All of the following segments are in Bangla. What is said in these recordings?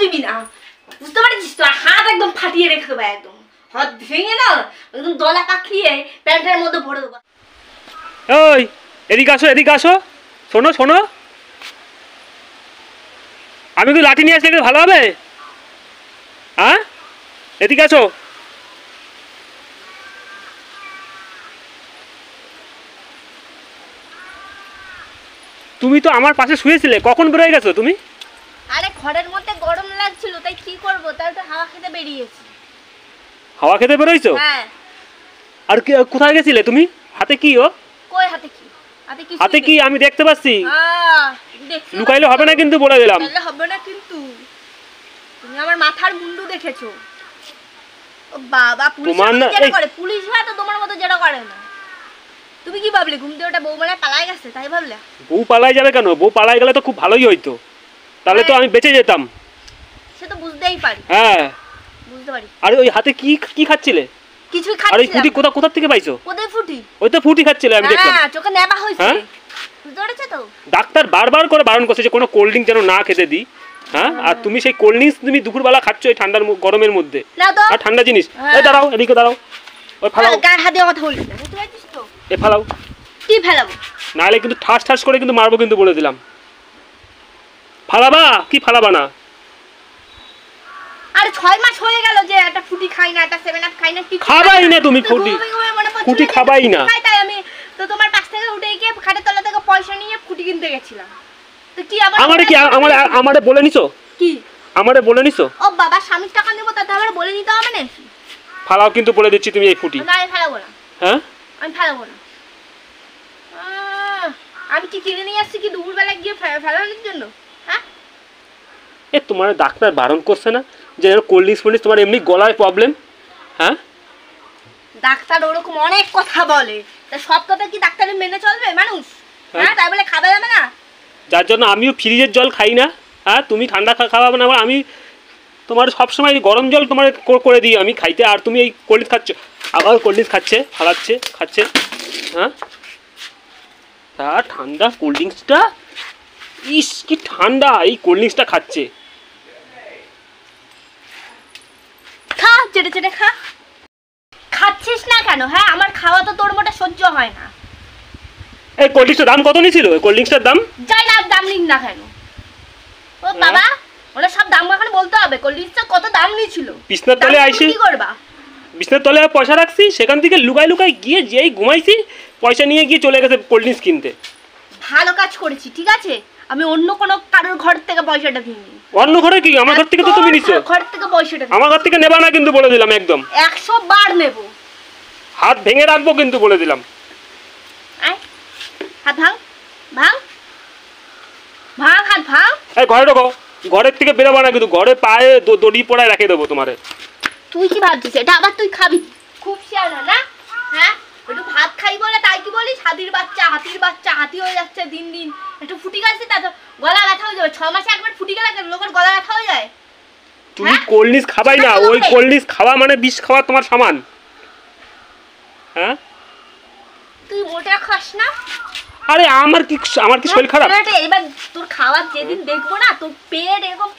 দিবি না, বুঝতে পারছিস তো? হাত একদম ফাটিয়ে রেখে দেবো, একদম হাত ভেঙে না একদম দলা পাকিয়ে প্যান্টের মধ্যে ভরে দেবো। ওই এদিকে আসো, এদিকে আসো, শোনো শোনো, আমি কি লাঠি নিয়ে আসলে ভালো হবে? হ্যাঁ, এদিকে আসো। তুমি তো আমার পাশে শুয়েছিলে, কখন বেরোয় গেছো তুমি? আরে ঘরের মধ্যে গরম লাগছিল, তাই কি করব, তাই তো হাওয়া খেতে বেরিয়েছি। হাওয়া খেতে বেরোইছো? হ্যাঁ। আর কোথায় গেছিলে তুমি? হাতে কি? ও কই হাতে কি? হাতে কি আমি দেখতে পাচ্ছি। দেখছো? লুকাইলে হবে না কিন্তু, বলে দিলাম। তাহলে হবে না কিন্তু। তুমি আমার মাথার মুন্ডু দেখেছো? ও বাবা, পুলিশ যেটা করে, পুলিশ হয় তো তোমার মতো যেটা করে না। তুমি কি ভাবলে ঘুম দিয়ে ওটা বউ মানে পালাই গেছে তাই ভাবলে? বউ পালাই যাবে কেন? বউ পালাই গেলে তো খুব ভালোই হইতো, তাহলে তো আমি বেঁচে যেতাম। সে তো বুঝতেই পারি। হ্যাঁ বুঝতে পারি। আরে ওই হাতে কি কি খাচ্ছিলে? কিছুই খাচ্ছিলাম। আরে ফুটি কোথা থেকে পাইছো? কোথায় ফুটি? ওই তো ফুটি খাচ্ছিলে, আমি দেখলাম। হ্যাঁ, চোখে নেবা হইছে। বুঝতে পেরেছো তো? ডাক্তার বারবার করে বারণ করছে যে কোনো কোল্ড ড্রিঙ্ক যেন না খেতে দিই। হ্যাঁ, আর তুমি সেই কোল্ড ড্রিঙ্কস তুমি দুপুরবেলা খাচ্ছ এই ঠান্ডার গরমের মধ্যে। আর ঠান্ডা জিনিস। এই দাঁড়াও, এদিকে দাঁড়াও। ওই ফালাও। গায়ে হাত দিয়ে কথা বলিস না, বুঝতে পারছিস তো? এ ফালাও। কি ফেলাবো? নাহলে কিন্তু ঠাস ঠাস করে কিন্তু মারবো, কিন্তু বলে দিলাম। ফালাবা কি ফালাবা না? আরে 6 মাস হয়ে গেল যে একটা ফুটি খাই না, একটা 7 আপ খাই না। কি খাবাই না তুমি ফুটি? ফুটি খাবাই না। তাই আমি তো তোমার পাশ থেকে উঠে গিয়ে খাটের তলা থেকে পয়সা নিয়ে ফুটি কিনতে গেছিলাম। তো কি আমারে বলে নিছো? কি আমারে বলে নিছো? ও বাবা, স্বামীর টাকা নেবো তাতে আবার বলে নিতে হবে না? ফালাও কিন্তু, বলে দিচ্ছি তুমি এই ফুটি। না, আমি ফেলাবো না। হ্যাঁ, আমি ফেলাবো না। আমি কি কিনে নিয়ে আসছি কি দুপুরবেলা গিয়ে ফেলানোর জন্য? হ্যাঁ, এ তোমার ডাক্তার বারণ করছে না যে কোল্ড ড্রিঙ্কস তোমার এমনি গলায় প্রবলেম? হ্যাঁ, ডাক্তার ওরকম অনেক কথা বলে, তা সব কথা কি ডাক্তারে মেনে চলবে মানুষ? হ্যাঁ, তাই বলে খাবে যাবে না? যার জন্য আমিও ফ্রিজের জল খাই না। হ্যাঁ, তুমি ঠান্ডা খাওয়াবে না, আমি তোমার সবসময় গরম জল তোমার করে দিই আমি খাইতে, আর তুমি এই কোল্ড ড্রিঙ্কস খাচ্ছ। আবার কোল্ড ড্রিঙ্কস খাচ্ছে। হ্যাঁ, তা ঠান্ডা কোল্ড ড্রিঙ্কসটা, ইস কি ঠান্ডা এই কোল্ড ড্রিঙ্কসটা খাচ্ছে। খা, চেটে খা। খাচ্ছিস না কেন? হ্যাঁ, আমার খাওয়া তো তোর মোটা সহ্য হয় না। এই কোল্ড ড্রিঙ্কসটার দাম কত নিয়েছিল? কোল্ড ড্রিঙ্কসটার দাম যাই না, দাম নিন না কেন? ও বাবা, ওরা সব দাম এখন বলতে হবে। কোল্ড ড্রিঙ্কসটা কত দাম নিয়েছিল? বিছনার তলে আইছি, কি করবা? বিছনার তলে পয়সা রাখছি, সেখান থেকে লুকাই গিয়ে যেই ঘুমাইছি পয়সা নিয়ে গিয়ে চলে গেছে কোল্ড ড্রিঙ্কস কিনতে। ভালো কাজ করেছি, ঠিক আছে? আমি অন্য কোনো কারোর ঘর থেকে পয়সাটা দিইনি। অন্য ঘরে কি? আমার ঘর থেকে তো তুমি নিছো। ঘর থেকে পয়সাটা আমার ঘর থেকে নেবা না কিন্তু, বলে দিলাম একদম। 100 বার নেব। হাত ভেঙে রাখবো কিন্তু, বলে দিলাম। হাত ভাঙ হাত ভাঙ। এই ঘরে ঢোকো, ঘরের থেকে বেরোবা না কিন্তু, ঘরে পায়ে দড়ি পড়ায় রেখে দেবো তোমারে। তুই কি ভাবছিস এটা আবার তুই খাবি? খুব শিয়ানা না? হ্যাঁ, একটু ভাত খাই বলে তাই কি বলিস? হাতির বাচ্চা হাতি হয়ে যাচ্ছে দিন দিন। একটু ফুটি খাচ্ছি তা তো গলা ব্যথা হয়ে যাবে। 6 মাসে একবার ফুটি গেলে লোকের গলা ব্যথা হয়ে যায়। তুমি কোল্ড ড্রিঙ্কস খাবাই না, ওই কোল্ড ড্রিঙ্কস খাওয়া মানে বিষ খাওয়া তোমার সমান। হ্যাঁ, তুই মোটা খাস না? আরে আমার কি শরীর খারাপ? এবার তোর খাওয়ার যেদিন দেখবো না, তোর পেট এরকম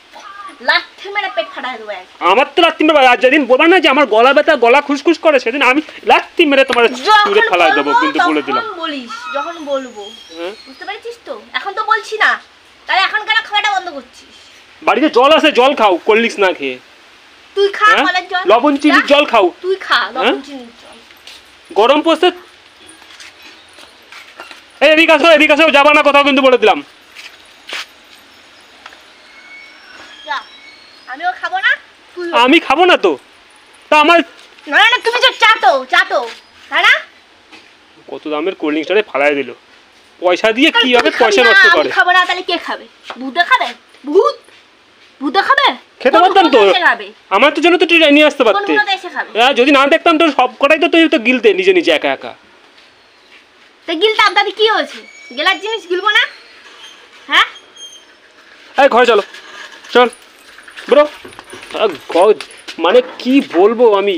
লাথি মেরে পেট ফাটাই দেবো। আমার তো লাথি মেরে, আর যেদিন বলবা না যে আমার গলা ব্যথা, গলা খুসখুস করে, সেদিন আমি লাথি মেরে তোমার চুরে ফালাই দেবো কিন্তু, বলে দিলাম। বলিস যখন বলবো, বুঝতে পারছিস তো? এখন তো বলছি না, তাহলে এখন কেন খাওয়াটা বন্ধ করছিস? বাড়িতে জল আছে, জল খাও, কোল্ড ড্রিঙ্কস না খেয়ে। তুই খা কলের জল, লবণ চিনির জল খাও। তুই খা লবণ চিনির জল। গরম পড়ছে। এই এদিকে আসো, যাবা না কোথাও কিন্তু, বলে দিলাম। আমিও খাবো না। আমি খাবো না তো, তা আমার না তুমি যে চাটো তাই না? কত দামের কোল্ড ড্রিঙ্কসটারে ফালাই দিল। পয়সা দিয়ে কি হবে? পয়সা নষ্ট করে। খাবো না তাহলে কে খাবে? ভূতে খাবে? ভূতে খাবে? খেতে পারতাম তো, আমার তো জন্য তো নিয়ে আসতে পারতে। যদি না দেখতাম তো সব কটাই তো তুই তো গিলতে নিজে একা একা। তো গিলতাম, তাতে কি হয়েছে? গেলার জিনিস গিলবো না? হ্যাঁ, এই ঘরে চল ব্রো। মানে কি বলবো আমি?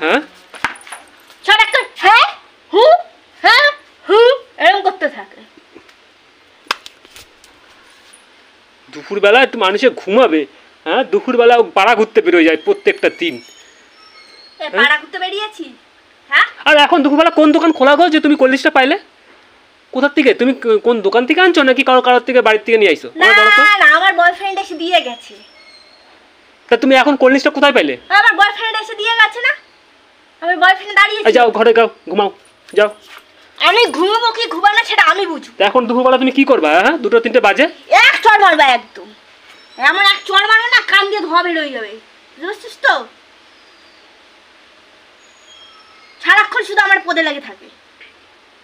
হ্যাঁ, এরকম করতে থাকে। দুপুরবেলা একটু মানুষে ঘুমাবে, হ্যাঁ দুপুরবেলা পাড়া ঘুরতে বেরোয় যায় প্রত্যেকটা দিন। পাড়া ঘুরতে বেরিয়েছি? হ্যাঁ। আর এখন দুপুরবেলা কোন দোকান খোলা গো যে তুমি কোল্ড পাইলে? কোথার থেকে তুমি কোন দোকান থেকে আনছো নাকি কারোর থেকে বাড়ির থেকে নিয়ে আইছো? না না, আমার বয়ফ্রেন্ড এসে দিয়ে গেছে। তা তুমি এখন কোল্ড কোথায় পাইলে? আমার বয়ফ্রেন্ড এসে দিয়ে গেছে না, আমার বয়ফ্রেন্ড দাঁড়িয়েছে। যাও ঘরে যাও, ঘুমাও যাও। আমি ঘুমাবো কি ঘুমাবো সেটা আমি বুঝবো। এখন দুপুরবেলা তুমি কি করবা? হ্যাঁ 2-3 বাজে এক চড় মারবা একদম, এমন এক চড় মারবে না কান দিয়ে ধোয়া বেরোয় যাবে, বুঝছিস তো? সারাক্ষণ শুধু আমার পদে লেগে থাকে,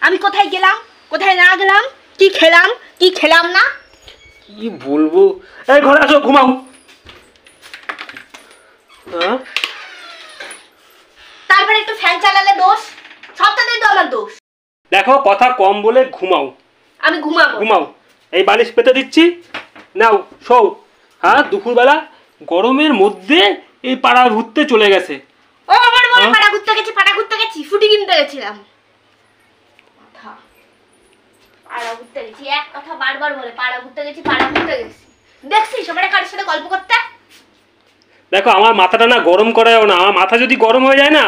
আমি কোথায় গেলাম কোথায় না গেলাম, কি খেলাম কি খেলাম না। কি বলবো, এই ঘরে আসো ঘুমাও। হ্যাঁ তারপরে একটু ফ্যান চালালে দোষ, সবটাতেই তো আমার দোষ। দেখো কথা কম বলে ঘুমাও। আমি ঘুমাবো। ঘুমাও, এই বালিশ পেতে দিচ্ছি, নাও শোও। হ্যাঁ দুপুরবেলা গরমের মধ্যে এই পাড়া ঘুরতে চলে গেছে। ও আমার বলে পাড়া ঘুরতে গেছি, ফুটি কিনতে গেছিলাম। পাড়া ঘুরতে গেছি, এক কথা বারবার বলে পাড়া ঘুরতে গেছি। দেখছিস আমার কারোর সাথে গল্প করতে? দেখো আমার মাথাটা না গরম করায়ও না, আমার মাথা যদি গরম হয়ে যায় না,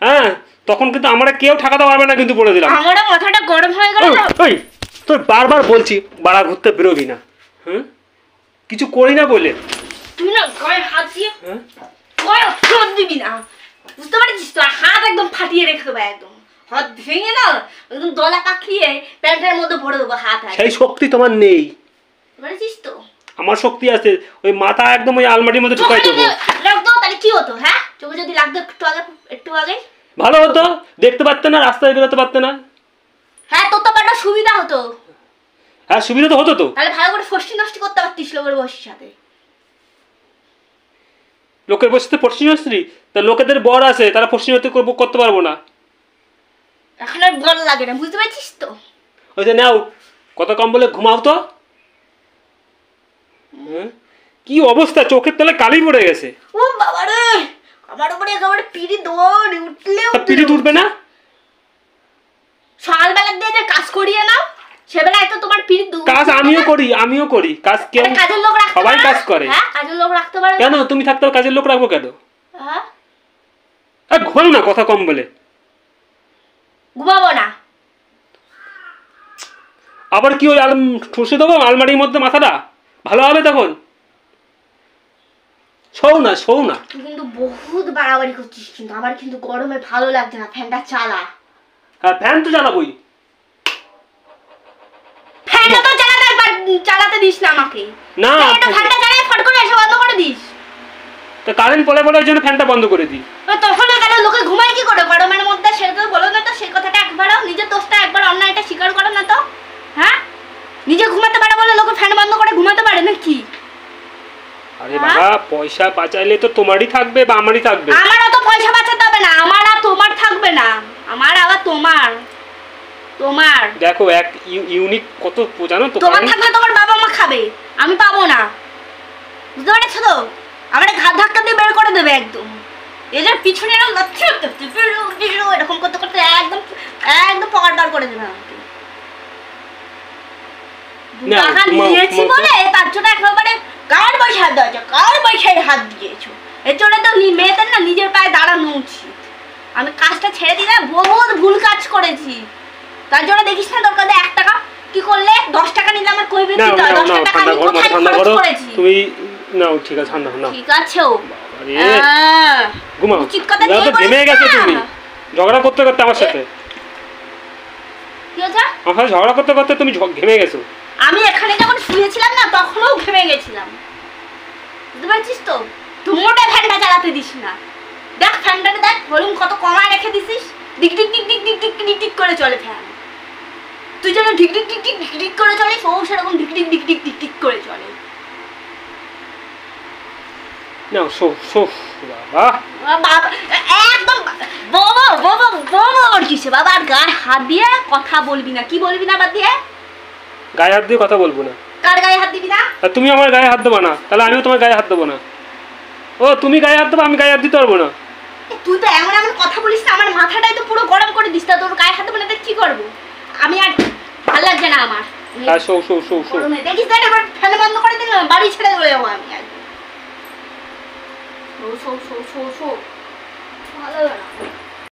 হ্যাঁ তখন কিন্তু আমরা কেউ ঠেকাতে পারবে না, কিন্তু বলে দিলাম। আমারও মাথাটা গরম হয়ে গেল। ওই তোর বারবার বলছি পাড়া ঘুরতে বেরোবি না, হ্যাঁ কিছু করি না বলে। তুই না গায়ে হাত দিয়ে গায়ে হাত দিবি না, বুঝতে পারছিস তো? হাত একদম ফাটিয়ে রেখে দেবো, একদম হাত ভেঙে না একদম দলা পাকিয়ে প্যান্টের মধ্যে ভরে দেবো হাত। সেই শক্তি তোমার নেই, বুঝেছিস তো? আমার শক্তি আছে, ওই মাথা একদম ওই আলমারির মধ্যে ঢুকাই দেবো। লাগতো তাহলে কি হতো? হ্যাঁ চোখে যদি লাগতো একটু আগে ভালো হতো, দেখতে পারতে না, রাস্তায় বেরোতে পারতে না। হ্যাঁ তোর তো একটা সুবিধা হতো। হ্যাঁ সুবিধা তো হতো তো, তাহলে ভালো করে ফষ্টি নষ্টি করতে পারতিস লোকের বসির সাথে। লোকের বসে পশ্চিম স্ত্রী, তা লোকেদের বর আছে, তারা পশ্চিম করতে পারবো না। এখন আর ভালো লাগে না, বুঝতে পারছিস তো? ওই যে নাও, কত কম বলে ঘুমাও তো। কি অবস্থা, চোখের তলে কালি পড়ে গেছে। ও বাবা রে, আমার উপরে একেবারে পিড়ি দৌড় উঠলে পিড়ি উঠবে না? সকালবেলা দিয়ে যে কাজ করিয়ে নাও, সেবেলায় তো তোমার পিড়ি দৌড়। কাজ আমিও করি কাজ, কেউ কাজের লোক রাখতে সবাই কাজ করে। হ্যাঁ কাজের লোক রাখতে পারে কেন? তুমি থাকতে কাজের লোক রাখবো কেন? হ্যাঁ ঘুমাও না কথা কম বলে। ঘুমাবো না। আবার কি ওই ঠুসে দেবো আলমারির মধ্যে মাথাটা, ভালো হবে তখন? শোও না। তুই কিন্তু বহুত বাড়াবাড়ি করছিস, কিন্তু আমার কিন্তু গরমে ভালো লাগছে না, ফ্যানটা চালা। হ্যাঁ ফ্যান তো চালাবোই। ফ্যানটা তো চালাতে দিস না আমাকে। না ফ্যানটা চালিয়ে ফট করে এসে বন্ধ করে দিস। তো কারেন্ট পড়ে ওই জন্য ফ্যানটা বন্ধ করে দিই। তখন কেন লোকে ঘুমায় কি করে গরমের মধ্যে? সেটা তো বলো না তো, সেই কথাটা একবারও নিজের দোষটা একবার অন্যায়টা স্বীকার করো না তো। হ্যাঁ নিজে ঘুমাতে পারে বলে লোকে ফ্যান বন্ধ করে ঘুমাতে পারে নাকি? আরে বাবা পয়সা বাঁচাইলে তো তোমারই থাকবে বা আমারই থাকবে। আমারও তো পয়সা বাঁচাতে হবে না, আমার আর তোমার থাকবে না, আমার আবার তোমার। দেখো এক ইউনিট কত জানো তো? তোমার থাকলে তোমার বাবা মা খাবে, আমি পাবো না, বুঝতে পেরেছো তো? আমার ঘাট ধাক্কা দিয়ে বের করে দেবে একদম। এদের পিছনে এরকম করতে করতে একদম পকেট বার করে দেবে আমাকে। টাকা নিয়েছি বলে তার জন্য একেবারে কার পয়সায় দেওয়া, কার পয়সায় হাত দিয়েছো, এর জন্য তো মেয়েদের না নিজের পায়ে দাঁড়ানো উচিত। আমি কাজটা ছেড়ে দিলে বহুত ভুল কাজ করেছি, তার জন্য দেখিস না তোর কাছে 1 টাকা কি করলে 10 টাকা নিলে আমার কই দিতে হয়, 10 টাকা আমি কোথায় খরচ করেছি। তুমি নাও ঠিক আছে, ঠান্ডা নাও। ঠিক আছে ও ঘুমাও। উচিত কথা তো ঘেমে গেছো তুমি ঝগড়া করতে করতে আমার সাথে। কি হচ্ছে? আমার সাথে ঝগড়া করতে করতে তুমি ঘেমে গেছো। আমি এখানে যখন শুয়েছিলাম না তখনও ঘেমে গেছিলাম, বুঝতে পারছিস তো? তুমিটা ফ্যানটা চালাতে দিস না। দেখ ফ্যানটাকে দেখ, ভলিউম কত কমায় রেখে দিছিস, ডিক ডিক ডিক ডিক ডিক ডিক ডিক ডিক করে চলে ফ্যান। তুই যেন ডিক ডিক ডিক ডিক ডিক ডিক করে চলিস, ও সেরকম ডিক ডিক ডিক ডিক ডিক ডিক করে চলে। নাও শো বাবা। একদম বাবা কিসে বাবা? আর গায়ে হাত দিয়ে কথা বলবি না। কি বলবি না? বাদ দিয়ে গায়ে হাত দিয়ে কথা বলবো না। কার গায়ে হাত দিবি না? তুমি আমার গায়ে হাত দেবো না, তাহলে আমিও তোমার গায়ে হাত দেবো না। ও তুমি গায়ে হাত দেবো, আমি গায়ে হাত দিতে পারবো না। তুই তো এমন কথা বলিস না, আমার মাথাটাই তো পুরো গরম করে দিস। তা তোর গায়ে হাত দেবো না, কি করবো আমি? আর ভালো লাগছে না আমার। হ্যাঁ শো শো শো শো। গরমে দেখিস দেখ এবার ফ্যান বন্ধ করে দিলাম বাড়ি ছেড়ে চলে যাবো আমি আজ। Show show show show show